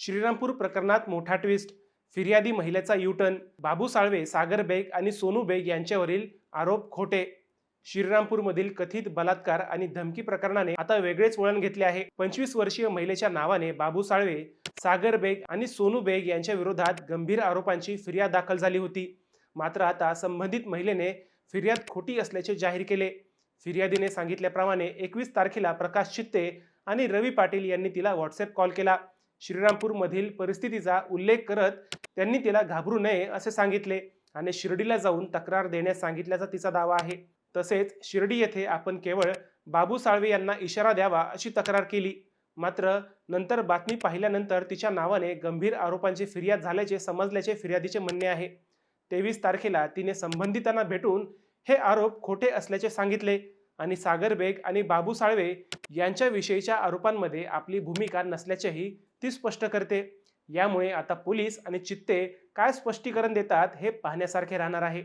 श्रीरामपूर प्रकरणात मोठा ट्विस्ट. फिर्यादी महिलेचा यूटर्न. बाबू साळवे, सागर बेग आणि सोनू बेग यांच्यावरील आरोप खोटे. श्रीरामपूरमधील कथित बलात्कार आणि धमकी प्रकरणाने आता वेगळेच वळण घेतले आहे. 25 वर्षीय महिलेच्या नावाने बाबू साळवे, सागर बेग आणि सोनू बेग यांच्या विरोधात गंभीर आरोपांची फिर्याद दाखल झाली होती. मात्र आता संबंधित महिलेने फिर्याद खोटी असल्याचे जाहीर केले. फिर्यादीने सांगितल्याप्रमाणे 21 तारखेला प्रकाश चित्ते आणि रवी पाटील यांनी तिला व्हॉट्सअप कॉल केला. श्रीरामपूरमधील परिस्थितीचा उल्लेख करत त्यांनी तिला घाबरू नये असे सांगितले आणि शिर्डीला जाऊन तक्रार देण्यास सांगितल्याचा तिचा दावा आहे. तसेच शिर्डी येथे आपण केवळ बाबू साळवे यांना इशारा द्यावा अशी तक्रार केली. मात्र नंतर बातमी पाहिल्यानंतर तिच्या नावाने गंभीर आरोपांची फिर्याद झाल्याचे समजल्याचे फिर्यादीचे म्हणणे आहे. 23 तारखेला तिने संबंधितांना भेटून हे आरोप खोटे असल्याचे सांगितले आणि सागर बेग आणि बाबू साळवे यांच्याविषयीच्या आरोपांमध्ये आपली भूमिका नसल्याचेही ती स्पष्ट करते. यामुळे आता पोलीस आणि चित्ते काय स्पष्टीकरण देतात हे पाहण्यासारखे राहणार आहे.